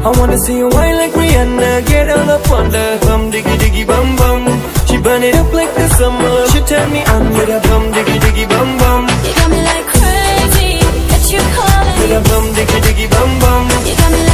I wanna see you whine like Rihanna, get all up on the bum diggy diggy bum bum. She burn it up like the summer. She turn me on with a bum diggy diggy bum bum. You got me like crazy, got you calling. With a bum diggy diggy bum bum. You got me